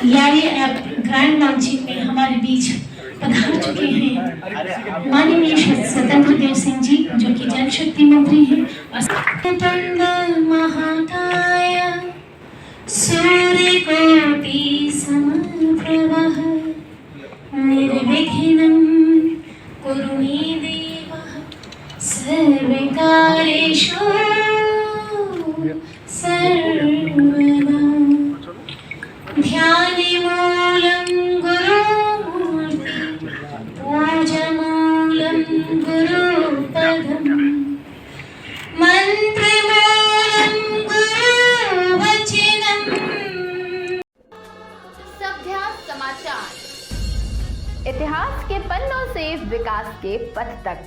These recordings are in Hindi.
यारी ऐप ग्रैंड लॉन्चिंग में हमारे बीच पधार चुके हैं माननीय स्वतंत्र देव सिंह जी, जो कि जल शक्ति मंत्री हैं। महाकाय सूर्यकोटि समप्रभः निर्विघ्नं कुरु मे देव सर्वकार्येषु सर्वदा। ध्यानमूलं गुरुमूर्ति पूजमूलं गुरुपदम् मंत्रमूलं गुरुवचनम्। सभ्य समाचार, इतिहास के पन्नों से विकास के पथ तक।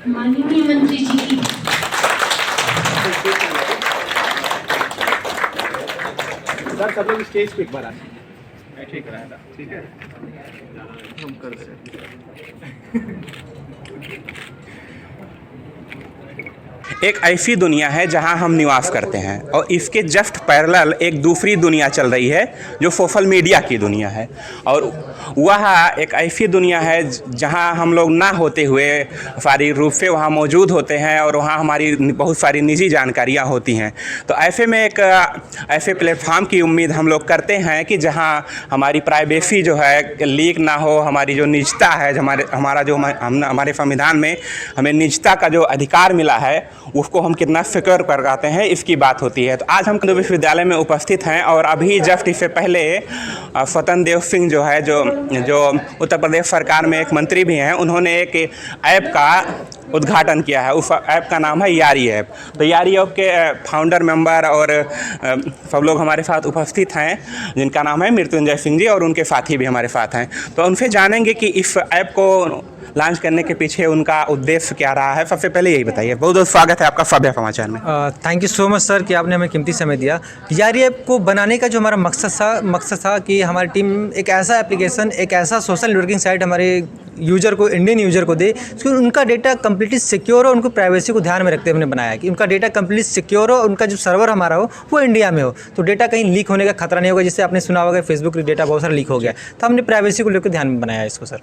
माननीय मंत्री जी की सर, सब लोग स्टेज पे एक बार आए। ठीक है, ठीक है, हम कर रहे हैं। एक ऐसी दुनिया है जहां हम निवास करते हैं और इसके जस्ट पैरेलल एक दूसरी दुनिया चल रही है जो सोशल मीडिया की दुनिया है। और वह एक ऐसी दुनिया है जहां हम लोग ना होते हुए सारी रूप से वहां मौजूद होते हैं और वहां हमारी बहुत सारी निजी जानकारियां होती हैं। तो ऐसे में एक ऐसे प्लेटफॉर्म की उम्मीद हम लोग करते हैं कि जहां हमारी प्राइवेसी जो है लीक ना हो, हमारी जो निजता है, हमारे संविधान में हमें निजता का जो अधिकार मिला है उसको हम कितना सिक्योर कर पाते हैं, इसकी बात होती है। तो आज हम हिंदू विश्वविद्यालय में उपस्थित हैं और अभी जस्ट इससे पहले स्वतंत्र देव सिंह जो है जो उत्तर प्रदेश सरकार में एक मंत्री भी हैं, उन्होंने एक ऐप का उद्घाटन किया है। उस ऐप का नाम है यारी ऐप। तो यारी ऐप के फाउंडर मेंबर और सब लोग हमारे साथ उपस्थित हैं, जिनका नाम है मृत्युंजय सिंह जी, और उनके साथी भी हमारे साथ हैं। तो उनसे जानेंगे कि इस ऐप को लॉन्च करने के पीछे उनका उद्देश्य क्या रहा है। सबसे पहले यही बताइए। बहुत बहुत स्वागत है आपका सभ्य समाचार में। Thank you so much sir कि आपने हमें कीमती समय दिया। यारी ऐप को बनाने का जो हमारा मकसद था कि हमारी टीम एक ऐसा एप्लीकेशन, एक ऐसा सोशल नेटवर्किंग साइट हमारे यूज़र को, इंडियन यूज़र को दे कि उनका डेटा कम्प्लीटली सिक्योर हो, उनको प्राइवेसी को ध्यान में रखते हुए हमने बनाया कि उनका डेटा कम्प्लीटली सिक्योर हो, उनका जो सर्वर हमारा हो वो इंडिया में हो, तो डेटा कहीं लीक होने का खतरा नहीं होगा। जिससे आपने सुना होगा फेसबुक डेटा बहुत सारा लीक हो गया, तो हमने प्राइवेसी को लेकर ध्यान में बनाया इसको सर।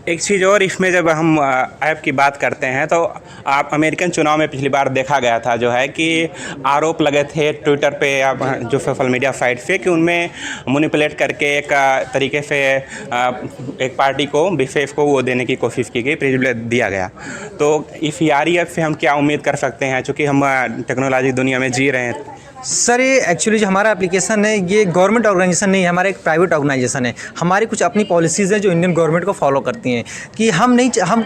एक चीज़ और, इसमें जब हम ऐप की बात करते हैं तो आप अमेरिकन चुनाव में पिछली बार देखा गया था जो है कि आरोप लगे थे ट्विटर पे या जो सोशल मीडिया साइट पे कि उनमें मैनिपुलेट करके एक तरीके से एक पार्टी को विशेष को वो देने की कोशिश की गई, प्रिविलेज दिया गया। तो इस यारी ऐप से हम क्या उम्मीद कर सकते हैं, चूँकि हम टेक्नोलॉजी दुनिया में जी रहे हैं? सर ये एक्चुअली जो हमारा एप्लीकेशन है ये गवर्नमेंट ऑर्गेनाइजेशन नहीं है, हमारा एक प्राइवेट ऑर्गेनाइजेशन है। हमारी कुछ अपनी पॉलिसीज़ हैं जो इंडियन गवर्नमेंट को फॉलो करती हैं कि हम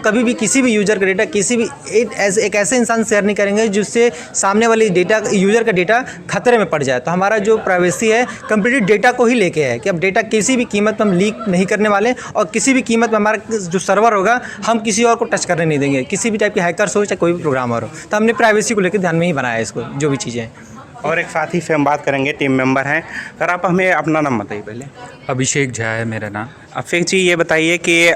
कभी भी किसी भी यूज़र का डेटा किसी भी एक ऐसे इंसान शेयर नहीं करेंगे जिससे सामने वाली डेटा यूज़र का डेटा खतरे में पड़ जाए। तो हमारा जो प्राइवेसी है कम्प्लीटली डेटा को ही लेके है कि अब डेटा किसी भी कीमत पर हम लीक नहीं करने वाले और किसी भी कीमत पर हमारा जो सर्वर होगा हम किसी और को टच करने नहीं देंगे, किसी भी टाइप के हैकर्स हो चाहे कोई भी प्रोग्रामर हो। तो हमने प्राइवेसी को लेकर ध्यान में ही बनाया इसको, जो भी चीज़ें हैं। और एक साथी से हम बात करेंगे, टीम मेंबर हैं। सर आप हमें अपना नाम बताइए पहले। अभिषेक झा है मेरा नाम। अभिषेक जी ये बताइए कि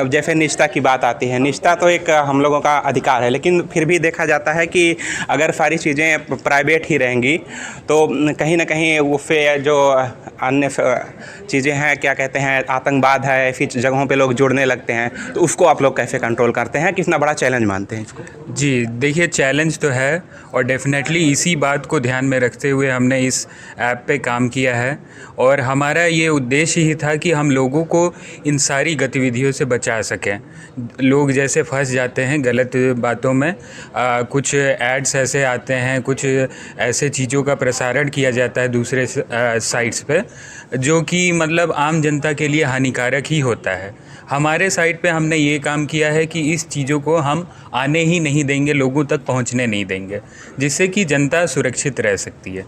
जैसे निजता की बात आती है, निजता तो एक हम लोगों का अधिकार है, लेकिन फिर भी देखा जाता है कि अगर सारी चीज़ें प्राइवेट ही रहेंगी तो कहीं ना कहीं उससे जो अन्य चीज़ें हैं, क्या कहते हैं, आतंकवाद है, ऐसी जगहों पे लोग जुड़ने लगते हैं, तो उसको आप लोग कैसे कंट्रोल करते हैं? कितना बड़ा चैलेंज मानते हैं इसको? जी देखिए, चैलेंज तो है और डेफिनेटली इसी बात को ध्यान में रखते हुए हमने इस ऐप पे काम किया है। और हमारा ये उद्देश्य ही था कि हम लोगों को इन सारी गतिविधियों से बचा सकें। लोग जैसे फंस जाते हैं गलत बातों में, कुछ एड्स ऐसे आते हैं, कुछ ऐसे चीज़ों का प्रसारण किया जाता है दूसरे साइट्स पे जो कि मतलब आम जनता के लिए हानिकारक ही होता है। हमारे साइट पे हमने ये काम किया है कि इस चीज़ों को हम आने ही नहीं देंगे, लोगों तक पहुंचने नहीं देंगे, जिससे कि जनता सुरक्षित रह सकती है।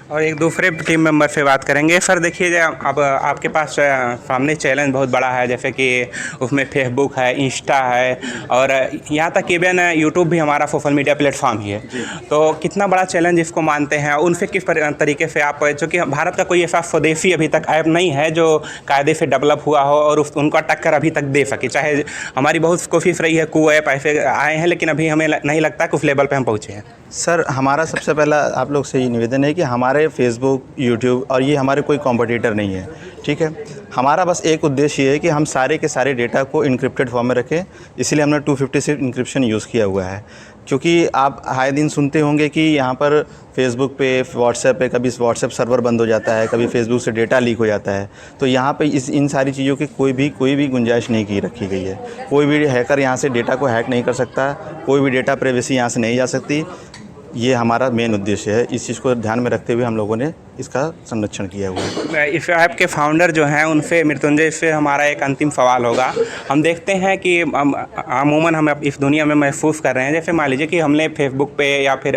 और एक दूसरे टीम मेंबर से बात करेंगे। सर देखिए, अब आपके पास सामने चैलेंज बहुत बड़ा है, जैसे कि उसमें फेसबुक है, इंस्टा है और यहाँ तक इवन यूट्यूब भी हमारा सोशल मीडिया प्लेटफॉर्म ही है। तो कितना बड़ा चैलेंज इसको मानते हैं? उनसे किस तरीके से आप, चूँकि भारत का कोई ऐसा स्वदेशी अभी तक ऐप नहीं है जो कायदे से डेवलप हुआ हो और उनका टक्कर अभी तक दे सके। चाहे हमारी बहुत कोशिश रही है, को ऐप ऐसे आए हैं, लेकिन अभी हमें नहीं लगता कि उस लेवल पर हम पहुँचे हैं। सर हमारा सबसे पहला आप लोग से ये निवेदन है कि हमारे फेसबुक, यूट्यूब और ये हमारे कोई कॉम्पिटिटर नहीं है, ठीक है। हमारा बस एक उद्देश्य ये है कि हम सारे के सारे डेटा को इनक्रिप्टेड फॉर्म में रखें, इसीलिए हमने 256 इंक्रिप्शन यूज़ किया हुआ है। क्योंकि आप आए दिन सुनते होंगे कि यहाँ पर फेसबुक पे, व्हाट्सएप पे कभी व्हाट्सएप सर्वर बंद हो जाता है, कभी फेसबुक से डेटा लीक हो जाता है। तो यहाँ पे इन सारी चीज़ों की कोई भी गुंजाइश नहीं की रखी गई है। कोई भी हैकर यहाँ से डेटा को हैक नहीं कर सकता, कोई भी डेटा प्राइवेसी यहाँ से नहीं जा सकती। ये हमारा मेन उद्देश्य है। इस चीज़ को ध्यान में रखते हुए हम लोगों ने इसका संरक्षण किया हुआ है। इस ऐप के फाउंडर जो हैं उनसे, मृत्युंजय से हमारा एक अंतिम सवाल होगा। हम देखते हैं कि अमूमन हम इस दुनिया में महसूस कर रहे हैं, जैसे मान लीजिए कि हमने फेसबुक पे या फिर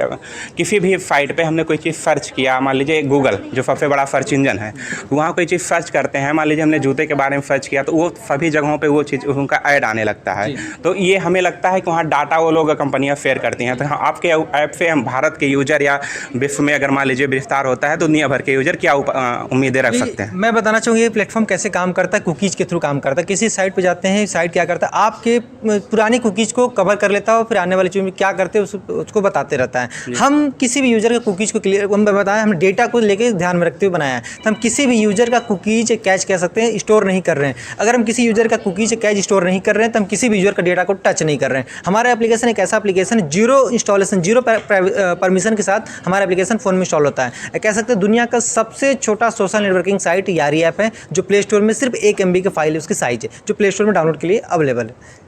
किसी भी साइट पे हमने कोई चीज़ सर्च किया, मान लीजिए गूगल जो सबसे बड़ा सर्च इंजन है, वहाँ कोई चीज़ सर्च करते हैं, मान लीजिए हमने जूते के बारे में सर्च किया, तो वो सभी जगहों पर वो चीज़ उनका ऐड आने लगता है। तो ये हमें लगता है कि वहाँ डाटा वो लोग कंपनियाँ शेयर करती हैं। तो आपके ऐप से हम भारत के यूजर या विश्व में अगर मान लीजिए विस्तार होता है तो दुनिया भर के यूजर क्या उम्मीदें रख सकते हैं? मैं बताना चाहूँगा ये प्लेटफॉर्म कैसे काम करता है, कुकीज़ के थ्रू काम करता है। किसी साइट पे जाते हैं, साइट क्या करता है, आपके पुरानी कुकीज़ को कवर कर लेता है और फिर आने वाली चीज़ में क्या करते हैं उसको बताते रहता है। हम किसी भी यूज़र के कुकीज़ को क्लियर बताया, हम डेटा को लेकर ध्यान में रखते हुए बनाया है। तो हम किसी भी यूज़र का कुकीज़ कैच कह सकते हैं स्टोर नहीं कर रहे हैं। अगर हम किसी यूज़र का कुकीज़ कैच स्टोर नहीं कर रहे हैं तो हम किसी भी यूज़र का डेटा को टच नहीं कर रहे हैं। हमारा एप्लीकेशन एक ऐसा एप्लीकेशन है, जीरो इंस्टॉलेशन, जीरो परमिशन के साथ हमारा एप्लीकेशन फ़ोन में इंस्टॉल होता है। कह सकते हैं दुनिया का सबसे छोटा सोशल नेटवर्किंग साइट यारी ऐप है, जो प्ले स्टोर में सिर्फ 1 MB की फाइल है, उसकी साइज है, जो प्ले स्टोर में डाउनलोड के लिए अवेलेबल है।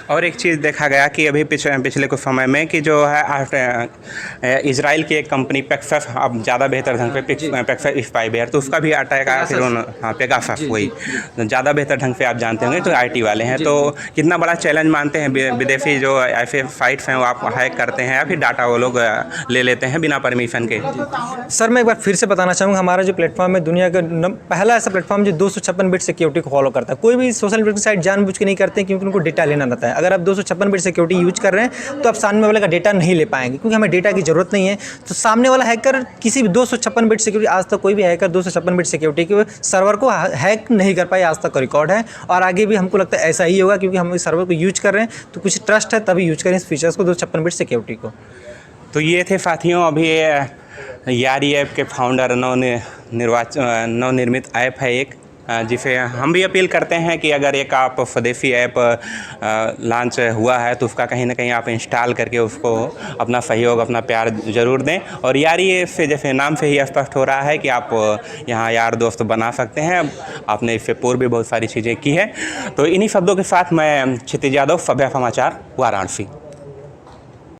और एक चीज़ देखा गया कि अभी पिछले कुछ समय में कि जो है इजराइल की एक कंपनी पेगासस, अब ज़्यादा बेहतर ढंग पे पेगासस स्पाईवेयर, तो उसका भी अटैक आया। फिर पेगासस, वही ज़्यादा बेहतर ढंग से आप जानते होंगे, तो IT वाले हैं। तो कितना बड़ा चैलेंज मानते हैं विदेशी जो ऐसे साइट्स हैं वो आप हैक करते हैं या फिर डाटा वो लोग ले लेते हैं बिना परमिशन के? सर मैं एक बार फिर से बताना चाहूँगा, हमारा जो प्लेटफॉर्म है दुनिया का पहला ऐसा प्लेटफॉर्म जो 256 बिट सिक्योरिटी को फॉलो करता है। कोई भी सोशल नेटवर्किंग साइट जानबूझ के नहीं करते क्योंकि उनको डेटा लेना रहता है। अगर आप 256 बिट सिक्योरिटी यूज कर रहे हैं तो आप सामने वाले का डेटा नहीं ले पाएंगे, क्योंकि हमें डेटा की ज़रूरत नहीं है। तो सामने वाला हैकर किसी भी 256 बिट सिक्योरिटी, आज तक कोई भी हैकर 256 बिट सिक्योरिटी के सर्वर को हैक नहीं कर पाए, आज तक का रिकॉर्ड है। और आगे भी हमको लगता है ऐसा ही होगा, क्योंकि हम इस सर्वर को यूज कर रहे हैं तो कुछ ट्रस्ट है तभी यूज करें इस फीचर्स को, 256 बिट सिक्योरिटी को। तो ये थे साथियों अभी यारी ऐप के फाउंडर, नवनिर्मित ऐप है एक, जिसे हम भी अपील करते हैं कि अगर एक आप स्वदेशी ऐप लॉन्च हुआ है तो उसका कहीं ना कहीं आप इंस्टॉल करके उसको अपना सहयोग, अपना प्यार ज़रूर दें। और यारी ऐप से जैसे नाम से ही स्पष्ट हो रहा है कि आप यहाँ यार दोस्त बना सकते हैं। आपने इससे पूर्व भी बहुत सारी चीज़ें की है। तो इन्हीं शब्दों के साथ मैं क्षितिज यादव, सभ्य समाचार, वाराणसी।